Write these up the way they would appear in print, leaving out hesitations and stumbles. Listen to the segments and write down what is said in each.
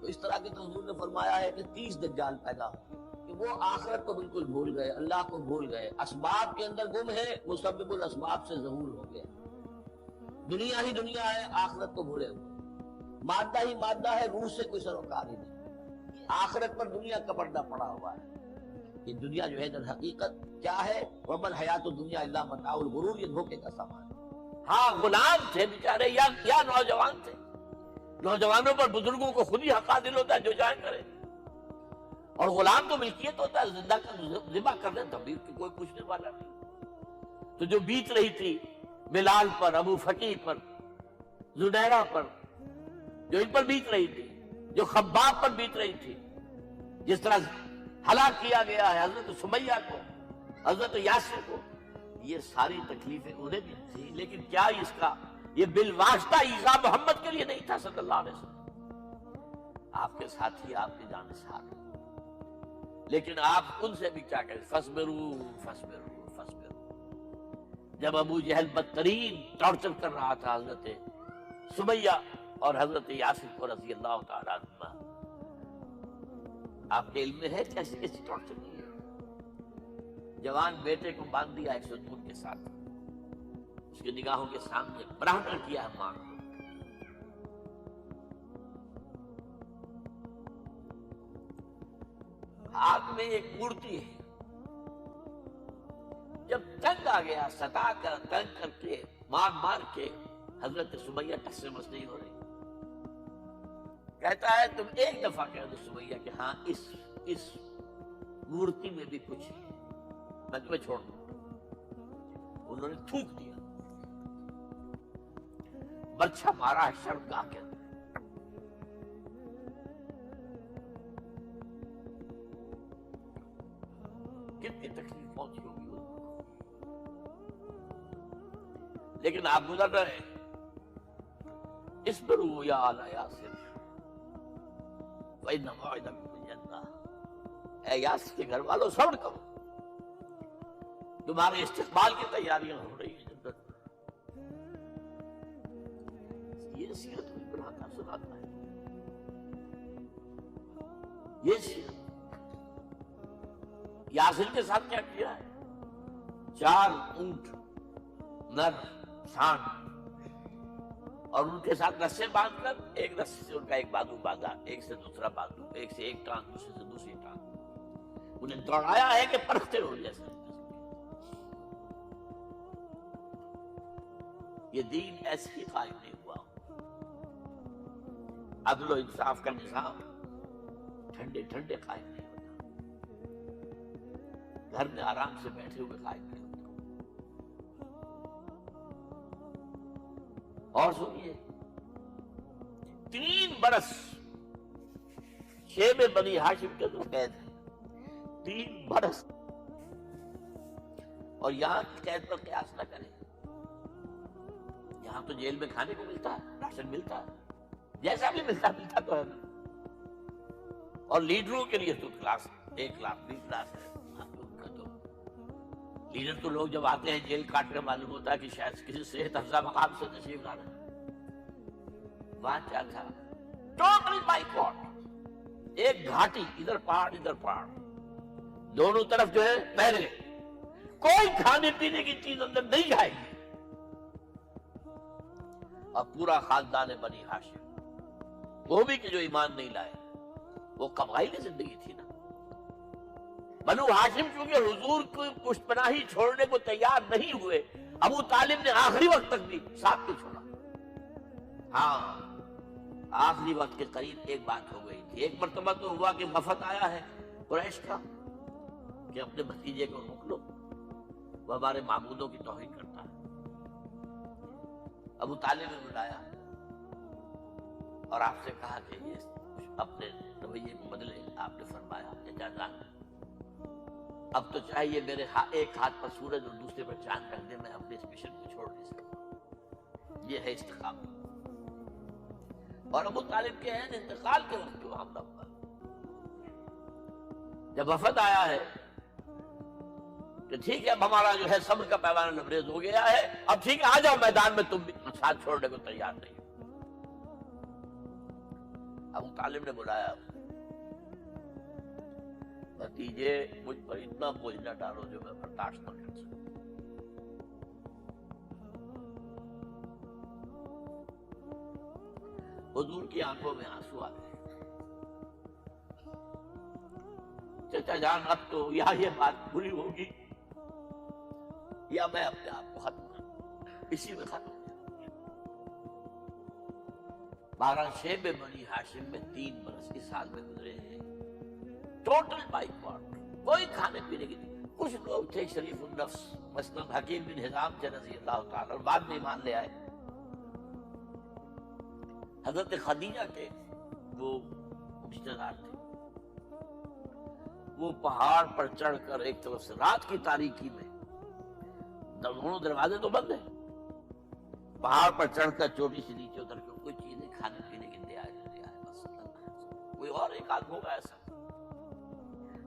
تو اس طرح کے تو حضور نے فرمایا ہے کہ 30 دجال پیدا ہوں کہ وہ آخرت کو بالکل بھول گئے، اللہ کو بھول گئے، اسباب کے اندر گم ہے، مسبب الاسباب سے ظہور ہو گئے، دنیا ہی دنیا ہے، آخرت کو بھولے ہوئے، مادہ ہی مادہ ہے، روح سے کوئی سروکار ہی نہیں، آخرت پر دنیا کا پردہ پڑا ہوا ہے۔ یہ دنیا جو ہے در حقیقت کیا ہے؟ وَمَا الْحَيَاةُ الدُّنْيَا إِلَّا مَتَاعُ الْغُرُورِ، یہ دھوکے کا سامان ہے۔ ہاں غلام تھے بیچارے یا نوجوان تھے، نوجوانوں پر بزرگوں کو خود ہی حق حاصل ہوتا ہے، جو چاہے کرے، اور غلام تو ملکیت ہوتا ہے، زندہ کا ذبح کر دیں تب بھی کوئی پوچھنے والا نہیں۔ تو جو بیت رہی تھی بلال پر، ابو فقیہ پر، زنیرہ پر، جو ان پر بیت رہی تھی، جو خباب پر بیت رہی تھی، جس طرح ہلاک کیا گیا ہے حضرت سمیہ کو، حضرت یاسر کو، یہ ساری تکلیفیں انہیں بھی تھی، لیکن کیا اس کا یہ بالواسطہ عیسیٰ محمد کے لیے نہیں تھا صلی اللہ علیہ وسلم؟ آپ کے ساتھی، آپ کے جانثار، لیکن آپ ان سے بھی کیا کہیں، فَاصْبِرُوا فَاصْبِرُوا فَاصْبِرُوا۔ جب ابو جہل بدترین ٹارچر کر رہا تھا حضرت سمیہ اور حضرت یاسر کو رضی اللہ تعالیٰ عنہ، آپ کے علم میں ہے کیسی کیسی ٹارچر کی ہے؟ جوان بیٹے کو باندھ دیا 100 دودھ کے ساتھ، اس کے نگاہوں کے سامنے براہمن کیا ہے ماں کو، ہاتھ میں ایک مورتی ہے، جب تنگ آ گیا ستا کر تنگ کر کے مار کے حضرت سمیہ ٹس سے مس نہیں ہو رہی، کہتا ہے تم ایک دفعہ کہہ دو سمیہ کہ ہاں اس مورتی میں بھی کچھ ہے، میں تمہیں چھوڑ دوں۔ انہوں نے تھوک دیا، برچھا مارا ہے شرمگاہ کے اندر۔ کتنی تکلیف پہنچی ہوگی ان کو، لیکن آپ گزر رہے ہیں۔ اصبروا یا آل یاسر فإن موعدکم الجنہ، اے یاسر کے گھر والوں صبر کرو، تمہارے استقبال کی تیاریاں ہو رہی ہیں جنت میں۔ یہ سیرت کوئی بناتا سناتا ہے، یہ سیرت یاسر کے ساتھ کیا کیا ہے؟ 4 اونٹ نر سانڈ، اور ان کے ساتھ رسے باندھ کر ایک رسی سے ان کا ایک بازو باندھا، ایک سے دوسرا بازو، ایک سے ایک ٹانگ، دوسرے سے دوسری ٹانگ، انہیں دوڑایا ہے کہ پرکھتے ہو جیسے۔ یہ دین ایسے ہی قائم نہیں ہوا، عدل و انصاف کا نظام ٹھنڈے ٹھنڈے قائم نہیں ہوتا، گھر میں آرام سے بیٹھے ہوئے قائم نہیں ہوتا۔ اور سنیے، 3 برس خیمے بنی ہاشم کے اندر قید ہے، 3 برس، اور یہاں کی قید پر قیاس نہ کریں۔ یہاں تو جیل میں کھانے کو ملتا ہے، راشن ملتا ہے، جیسا بھی ملتا تو ہے نا، اور لیڈروں کے لیے تو کلاس 1 لاکھ 20 لاکھ ہے۔ لیڈر تو لوگ جب آتے ہیں جیل کاٹ کر معلوم ہوتا ہے کہ شاید کسی صحت افزا مقام سے تشریف لا رہے ہیں۔ وہاں کیا تھا؟ ٹوٹل بائیکاٹ، ایک گھاٹی، ادھر پہاڑ ادھر پہاڑ، دونوں طرف جو ہے پہرے، کوئی کھانے پینے کی چیز اندر نہیں جائے گی، اور پورا خاندان بنی ہاشم، وہ بھی کہ جو ایمان نہیں لائے، وہ قبائلی زندگی تھی نا۔ بنو ہاشم چونکہ حضور کو پشت پناہی چھوڑنے کو تیار نہیں ہوئے، ابو طالب نے آخری وقت تک بھی ساتھ نہیں چھوڑا۔ ہاں، آخری وقت کے قریب ایک بات ہو گئی تھی، ایک مرتبہ تو ہوا کہ وفد آیا ہے قریش کا کہ اپنے بھتیجے کو روک لو، وہ ہمارے معبودوں کی توہین کرتا ہے۔ ابو طالب نے بلایا اور آپ سے کہا کہ یہ اپنے رویے کو بدلے۔ آپ نے فرمایا کہ جان، اب تو چاہیے میرے ایک ہاتھ پر سورج اور دوسرے پر چاند رکھ دے، میں اپنے اس مشن کو چھوڑ نہیں سکتا۔ یہ ہے استقامت۔ اور ابو طالب کے ہیں انتقال کے وقت جو معاملہ ہوا، جب وفد آیا ہے کہ ٹھیک ہے اب ہمارا جو ہے صبر کا پیمانہ لبریز ہو گیا ہے، اب ٹھیک ہے آ جاؤ میدان میں، تم بھی ساتھ چھوڑنے کو تیار نہیں۔ ابو طالب نے بلایا، بھتیجے مجھ پر اتنا بوجھ نہ ڈالو جو میں برداشت نہ کر سکوں۔ حضور کی آنکھوں میں آنسو آ گئے۔ چچا جان اب تو یا یہ بات بری ہوگی یا میں اپنے آپ کو ختم کروں، اسی میں ختم ہو جاؤں۔ 12 شعب بنی ہاشم میں 3 برس اس سال میں گزرے ہیں، ٹوٹل بائیکاٹ، کوئی کھانے پینے کی نہیں۔ کچھ لوگ تھے شریف النفس، مثلا حکیم بن حزام تھے رضی اللہ تعالی، اور بعد میں ایمان لے آئے۔ حضرت خدیجہ کے وہ رشتے دار تھے، وہ پہاڑ پر چڑھ کر ایک طرف سے رات کی تاریکی میں، دونوں دروازے تو بند ہیں، پہاڑ پر چڑھ کر چوٹی سے نیچے اتر کر کوئی چیزیں کھانے پینے کے لیے آئے بس، کوئی اور ایک آدھ ہوگا ایسا۔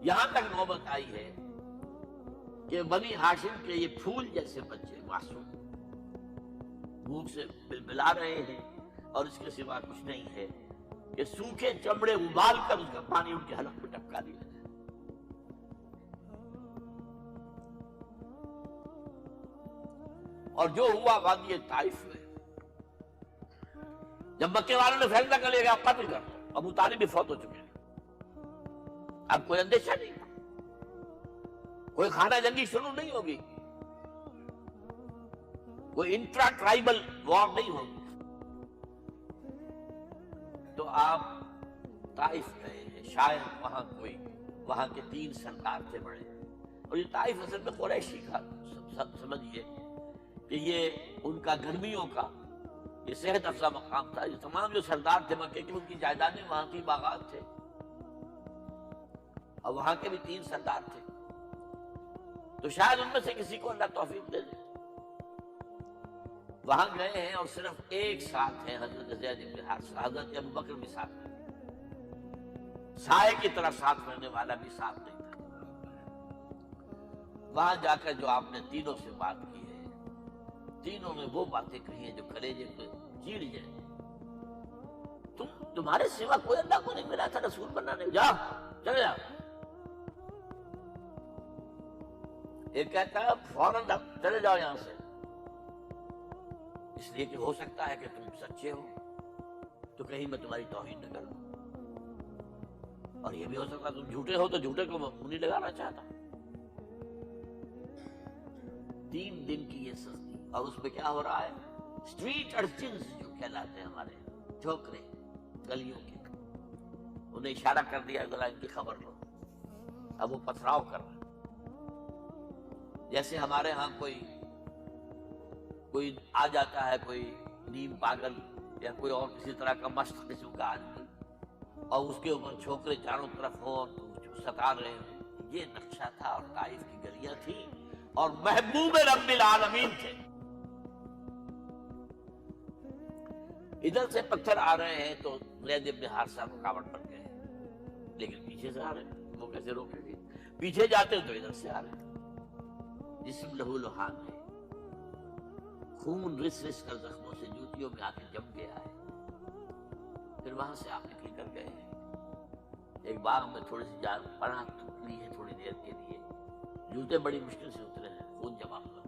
یہاں تک نوبت آئی ہے کہ بنی ہاشم کے یہ پھول جیسے بچے معصوم بھوک سے بلبلا رہے ہیں، اور اس کے سوا کچھ نہیں ہے کہ سوکھے چمڑے ابال کر اس کا پانی ان کے حلق میں ٹپکا دیا جائے۔ اور جو ہوا وادی طائف میں، جب مکے والوں نے فیصلہ کر لیا کہ آپ قتل کر دو، ابو طالب بھی فوت ہو چکے ہیں، اب کوئی اندیشہ نہیں، کوئی خانہ جنگی شروع نہیں ہوگی، کوئی انٹرا ٹرائبل وار نہیں ہوگی، تو آپ طائف گئے ہیں۔ شاید وہاں کے 3 سردار تھے بڑے، اور یہ طائف اصل میں قریشی کا، سمجھیے کہ یہ ان کا گرمیوں کا یہ صحت افزا مقام تھا۔ یہ تمام جو سردار تھے مکے کے، ان کی جائیدادیں وہاں کی باغات تھے، اور وہاں کے بھی 3 سردار تھے، تو شاید ان میں سے کسی کو اللہ توفیق دے دے۔ وہاں گئے ہیں اور صرف ایک ساتھ ہے، حضرت زید بن حارثہ، حضرت ابوبکر بھی ساتھ نہیں، سائے کی طرح ساتھ رہنے والا بھی ساتھ نہیں تھا۔ وہاں جا کر جو آپ نے تینوں سے بات کی ہے، تینوں نے وہ باتیں کہی ہیں جو کلیجے کو چیر جائیں۔ تمہارے سوا کوئی اللہ کو نہیں ملا تھا رسول بننا، نہیں، جاؤ چلے جاؤ۔ ایک کہتا ہے فوراً چلے جاؤ یہاں سے، اس لیے کہ ہو سکتا ہے کہ تم سچے ہو تو کہیں میں تمہاری توہین نہ کروں، اور یہ بھی ہو سکتا ہے تم جھوٹے ہو تو جھوٹے کو میں منہ نہیں لگانا چاہتا۔ 3 دن کی یہ سستی، اور اس میں کیا ہو رہا ہے، اسٹریٹ ارچنز جو کہلاتے ہیں ہمارے چھوکرے گلیوں کے، انہیں اشارہ کر دیا ذرا ان کی خبر لو، اب وہ پتھراؤ کر رہے ہیں۔ جیسے ہمارے ہاں کوئی آ جاتا ہے، کوئی نیم پاگل یا کوئی اور کسی طرح کا مست قسم کا آدمی، اور اس کے اوپر چھوکرے چاروں طرف ہوں اور ستا رہے ہوں، یہ نقشہ تھا، اور طائف کی گلیاں تھیں، اور محبوب رب العالمین تھے۔ ادھر سے پتھر آ رہے ہیں تو زید بن حارثہ رکاوٹ بن گئے، لیکن پیچھے سے آ رہے ہیں، وہ کیسے روکیں گے؟ پیچھے جاتے تو ادھر سے آ رہے ہیں، جسم لہو لہان ہے، خون رس رس کر زخموں سے جوتیوں میں آ کے جم گیا ہے۔ پھر وہاں سے آپ نکل کر گئے ہیں، ایک باغ میں تھوڑی سی جان پناہ لی ہے تھوڑی دیر کے لیے، جوتے بڑی مشکل سے اترے ہیں، خون جمع ہوا،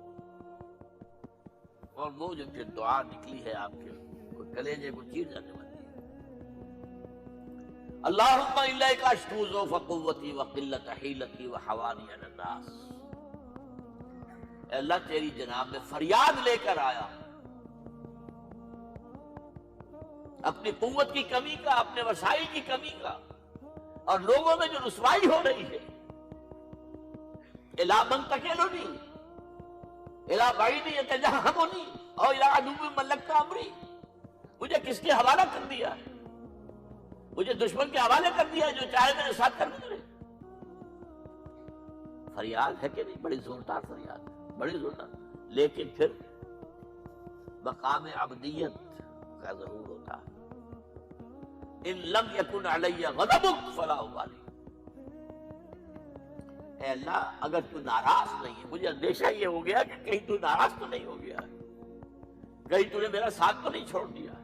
اور وہ جو پھر دعا نکلی ہے آپ کے کلیجے کو چیر جانے والی ہے، اللہم الیک اشکو ضعف قوتی وقلت حیلتی وحوانی علی الناس۔ اے اللہ تیری جناب میں فریاد لے کر آیا، اپنی قوت کی کمی کا، اپنے وسائل کی کمی کا، اور لوگوں میں جو رسوائی ہو رہی ہے، الا من تکلنی الا بعید یتجہمنی اور الا عدو ملکت امری، مجھے کس کے حوالہ کر دیا ہے، مجھے دشمن کے حوالے کر دیا ہے، جو چاہے میرے ساتھ کر گزرے۔ فریاد ہے کہ نہیں؟ بڑی زوردار فریاد ہے، بڑی زوردار، لیکن پھر مقام عبدیت کا ظہور ہوتا ہے۔ ان لم یکن علی غضبک فلا ابالی، اے اللہ اگر تو ناراض نہیں ہے، مجھے اندیشہ یہ ہو گیا کہ کہیں تو ناراض تو نہیں ہو گیا ہے، کہیں تو نے میرا ساتھ تو نہیں چھوڑ دیا ہے،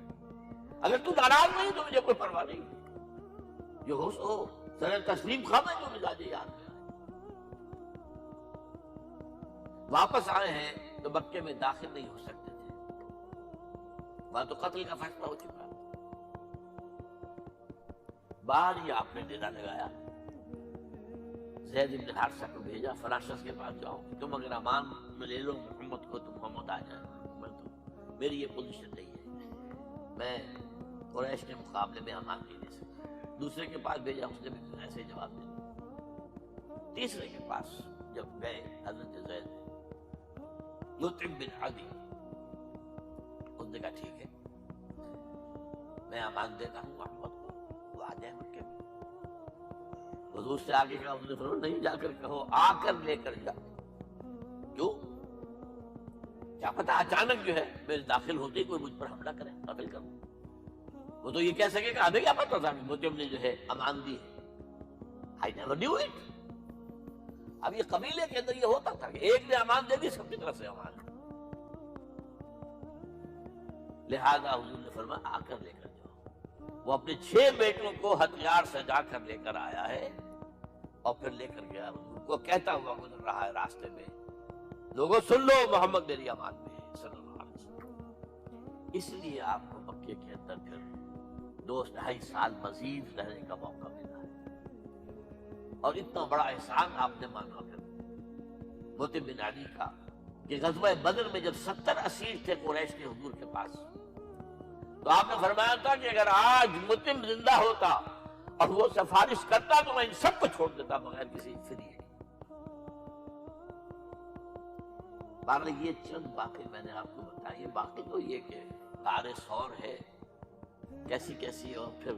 اگر تو ناراض نہیں تو مجھے کوئی پرواہ نہیں ہے۔ جو ہو سو سر تسلیم خم ہے جو مزاج یار میں آئے. واپس آئے ہیں تو مکے میں داخل نہیں ہو سکتے تھے، وہاں تو قتل کا فیصلہ ہو چکا. باہر ہی آپ نے ڈیرا لگایا، زید بن حارثہ کو بھیجا، فلاں شخص کے پاس جاؤ، تم اگر امان میں لے لو محمد کو تو محمد آ جائے. میں تو میری یہ پوزیشن نہیں ہے، میں قریش کے مقابلے میں امان نہیں دے سکتا. دوسرے کے پاس بھیجا، اس نے بھی ایسے ہی جواب دیا. تیسرے کے پاس جب گئے حضرت زید مطعم بن عدی، اس نے کہا ٹھیک ہے میں امان دیتا ہوں محمد کو، وہ آ جائے مکے میں. حضور سے آگے کہا، اس نے فرمایا نہیں جا کر کہو، آ کر لے کر جا. کیوں؟ کیا پتا اچانک جو ہے میرے داخل ہوتے ہی کوئی مجھ پر حملہ کرے، قتل کروں. وہ تو یہ کہہ سکے کہ ہمیں کیا پتا تھا کہ مطعم نے جو ہے امان دی ہے. I never knew it. اب یہ قبیلے کے اندر یہ ہوتا تھا کہ ایک نے امان دے دی، سب کی طرف سے امان. لہذا حضور نے فرمایا آ کر لے کر جاؤ. وہ اپنے 6 بیٹوں کو ہتھیار سجا کر لے کر آیا ہے اور پھر لے کر گیا. حضور کو کہتا ہوا گزر رہا ہے راستے میں، لوگوں سن لو محمد میری امان میں ہے صلی اللہ علیہ وسلم. اس لیے آپ کو مکے کے اندر پھر 2-2.5 سال مزید رہنے کا موقع ملا ہے. اور اتنا بڑا احسان آپ نے مانا پھر مطعم بن عدی کا کہ غزوہ بدر میں جب 70 اسیر تھے قریش کے حضور کے پاس، تو آپ نے فرمایا تھا کہ اگر آج مطعم زندہ ہوتا اور وہ سفارش کرتا تو میں ان سب کو چھوڑ دیتا بغیر کسی فدیے کے. بہرحال یہ چند باتیں میں نے آپ کو بتائی. باقی تو یہ کہ غار ثور ہے کیسی کیسی، اور پھر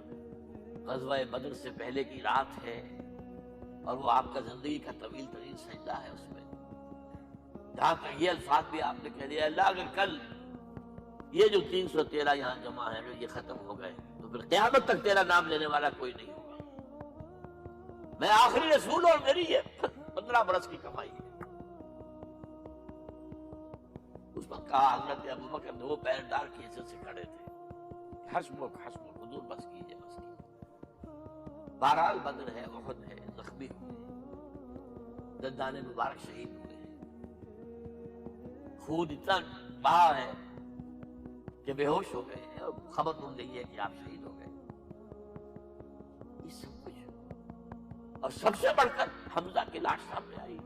غزوہ بدر سے پہلے کی رات ہے، اور وہ آپ کا زندگی کا طویل ترین سجدہ ہے. اس میں جہاں تک یہ الفاظ بھی آپ نے کہہ دیا، اللہ اگر کل یہ جو 313 یہاں جمع ہے اگر یہ ختم ہو گئے تو پھر قیامت تک تیرا نام لینے والا کوئی نہیں ہوگا. میں آخری رسول اور میری یہ 15 برس کی کمائی ہے. اس وقت کہا حضرت ابوبکر 2 پیر ڈار کھیچے سے کھڑے تھے، حسبک حسبک حضور بس کیجئے بس کیجئے. بہرحال بدر ہے، احد ہے، زخمی ہوئے، دندان مبارک شہید ہوئے، خون اتنا بہا ہے کہ بے ہوش ہو گئے ہیں، اور خبر مل گئی ہے کہ آپ شہید ہو گئے. یہ سب کچھ، اور سب سے بڑھ کر حمزہ کی لاش سامنے آئی.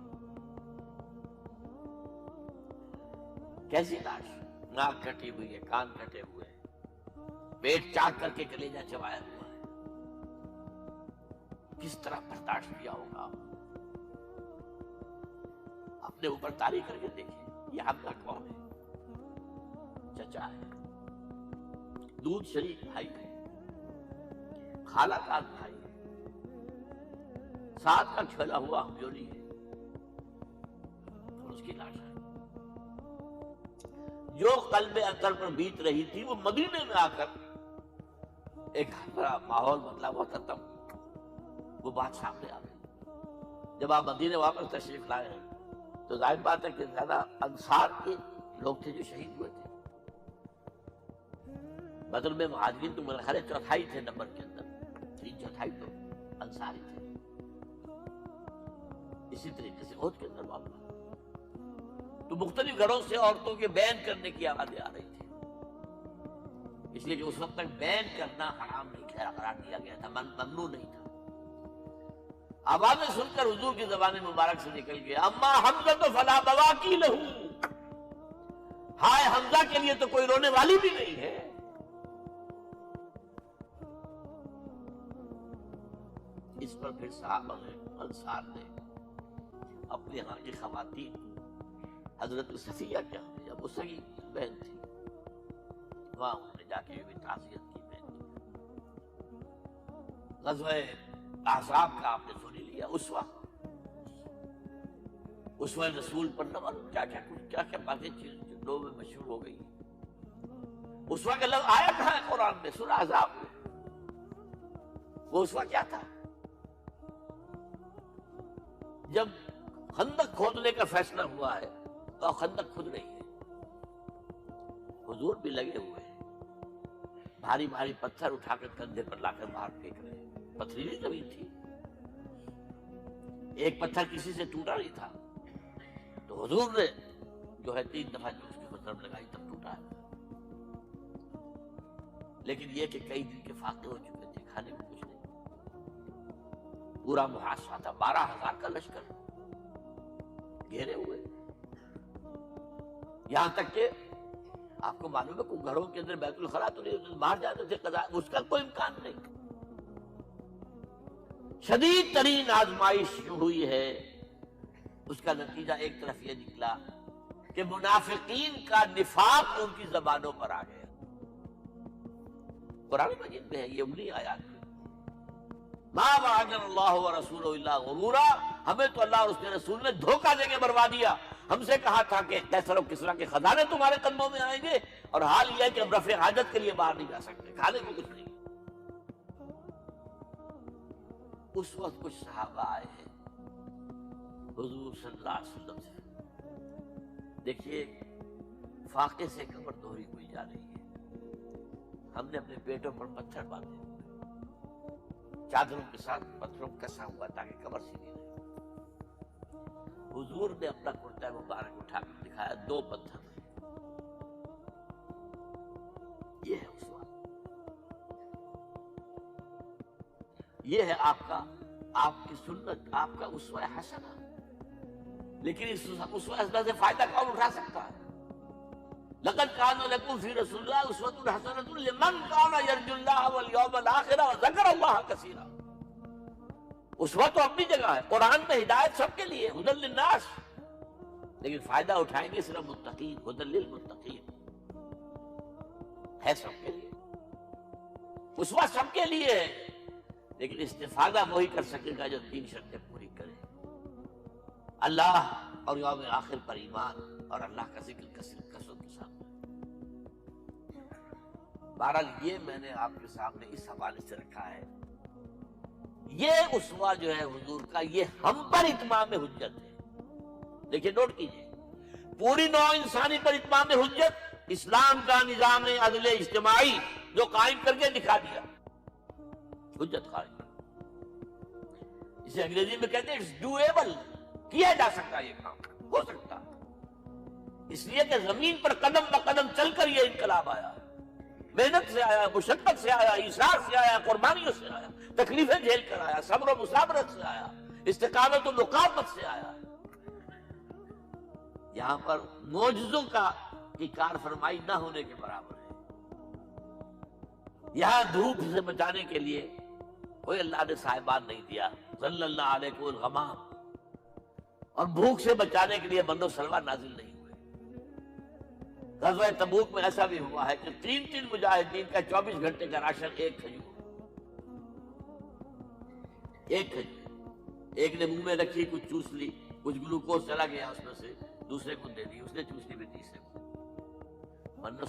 کیسی لاش؟ ناک کٹی ہوئی ہے، کان کٹے ہوئے ہیں، پیٹ چاک کر کے کلیجہ چبایا ہوا ہے. کس طرح برداشت کیا ہوگا؟ اپنے اوپر تاریخ کر کے دیکھیں. یہ حمزہ کون ہے؟ چچا ہے، دودھ شریک بھائی ہے، خالہ کا بھائی ہے، ساتھ کا کھلا ہوا ہمجولی ہے، اور اس کی لاش ہے. جو قلب اطہر پر بیت رہی تھی وہ مدینے میں آ کر ایک بڑا ماحول بدلا ہوا تھا. تب وہ بات سامنے آ گئی. جب آپ مدینے واپس تشریف لائے ہیں تو ظاہر بات ہے کہ زیادہ انصار کے لوگ تھے جو شہید ہوئے تھے. بدر میں مہاجرین تو میرے خیال 4تھائی تھے نمبر کے اندر، 3/4 تو انصاری تھے. اسی طریقے سے احد کے اندر معاملہ، تو مختلف گھروں سے عورتوں کے بین کرنے کی آوازیں آ رہی تھی، اس لیے کہ اس وقت تک بین کرنا حرام نہیں قرار دیا گیا تھا، ممنوع نہیں تھا. آوازیں سن کر حضور کی زبان مبارک سے نکل گیا، اما حمزہ تو فلا بواکی لہو، ہائے حمزہ کے لیے تو کوئی رونے والی بھی نہیں ہے. اس پر پھر صحابہ نے، انصار نے اپنے ہاں کی خواتین حضرت صفیہ کیا جب وہ سگی بہن تھی وہاں انہوں نے جا کے بھی تعزیت کی. بہن غزوہ احزاب کا آپ نے سن لیا. اسوہ رسول پر نہ کیا باتیں لوگوں میں مشہور ہو گئی. اسوہ کا لفظ آیا کہاں ہے قرآن میں؟ سورہ احزاب میں. وہ اسوہ کیا تھا؟ جب خندق کھودنے کا فیصلہ ہوا ہے تو خندق کھود رہی ہے، حضور بھی لگے ہوئے ہیں، بھاری بھاری پتھر اٹھا کر کندھے پر لا کر باہر پھینک رہے ہیں، پتھریلی زمین تھی، ایک پتھر کسی سے ٹوٹا نہیں تھا، تو حضور نے جو ہے 3 دفعہ جو اس کی ضرب لگائی تب ٹوٹا ہے۔ لیکن یہ کہ کئی دن کے فاقے ہو چکے تھے، کھانے میں کچھ نہیں، پورا محاصرہ تھا، 12,000 کا لشکر گھیرے ہوئے، یہاں تک کہ آپ کو معلوم ہے کہ گھروں کے اندر بیت الخلا تو نہیں، باہر جاتے تھے قضاء، اس کا کوئی امکان نہیں۔ شدید ترین آزمائش ہوئی ہے، اس کا نتیجہ ایک طرف یہ نکلا کہ منافقین کا نفاق ان کی زبانوں پر آ گیا۔ قرآن مجید میں ہے یہ انہی آیات میں، ما وعدنا اللہ ورسولہ الا غرورا، ہمیں تو اللہ اور اس کے رسول نے دھوکہ دے کے مروا دیا۔ ہم سے کہا تھا کہ کیسر و کسریٰ کے خزانے تمہارے قدموں میں آئیں گے، اور حال یہ ہے کہ اب رفع حاجت کے لیے باہر نہیں جا سکتے، کھانے کو کچھ نہیں۔ اس وقت کچھ صحابہ آئے ہیں حضور صلی اللہ علیہ وسلم سے، دیکھیے فاقے سے کمر دوہری ہوئی جا رہی ہے، ہم نے اپنے پیٹوں پر پتھر باندھے ہوئے، چادروں کے ساتھ پتھروں کسا ہوا تاکہ کمر سیدھی رہے۔ حضور نے اپنا کرتا مبارک اٹھا کر دکھایا، 2 پتھر، یہ ہے اسوہ، یہ ہے آپ کی سنت، آپ کا اسوہ حسنہ۔ لیکن اس اسوہ حسنہ سے فائدہ کون اٹھا سکتا ہے؟ لقد كان لكم في رسول الله اسوة حسنة لمن كان يرجو الله واليوم الآخر وذكر الله كثيرا۔ اسوہ تو اپنی جگہ ہے، قرآن میں ہدایت سب کے لیے، ہدی للناس، لیکن فائدہ اٹھائیں گے صرف متقین، ہدی للمتقین ہے سب کے لیے، اسوہ سب کے لیے ہے، لیکن استفادہ وہی کر سکے گا جو 3 شرطیں پوری کرے، اللہ اور یوم آخر پر ایمان اور اللہ کا ذکر کثرت کے ساتھ۔ بہرحال یہ میں نے آپ کے سامنے اس حوالے سے رکھا ہے، یہ اسوہ جو ہے حضور کا، یہ ہم پر اتمام حجت ہے۔ دیکھیے نوٹ کیجئے، پوری نوع انسانی پر اتمام حجت، اسلام کا نظام عدل اجتماعی جو قائم کر کے دکھا دیا، حجت قائم، اسے انگریزی میں کہتے ہیں اٹس ڈویبل، کیا جا سکتا ہے، یہ کام ہو سکتا، اس لیے کہ زمین پر قدم بقدم چل کر یہ انقلاب آیا، محنت سے آیا، مشقت سے آیا، ایثار سے آیا، قربانیوں سے آیا، تکلیفیں جھیل کر آیا، صبر و مصابرت سے آیا، استقامت و مقاومت سے آیا۔ یہاں پر معجزوں کی کار فرمائی نہ ہونے کے برابر ہے۔ یہاں دھوپ سے بچانے کے لیے کوئی اللہ نے صاحبان نہیں دیا، صلی اللہ علیہ الغمام، اور بھوک سے بچانے کے لیے بند و سلوہ نازل نہیں ہوئے۔ غزوہ تبوک میں ایسا بھی ہوا ہے کہ 3 مجاہدین کا 24 گھنٹے کا راشن ایک کھجور، ایک نے منہ میں رکھی، کچھ چوس لی، کچھ گلوکوز چلا گیا اس میں سے، دوسرے کو دے دی، اس نے چوس لی بھی تیسرے کو، ورنہ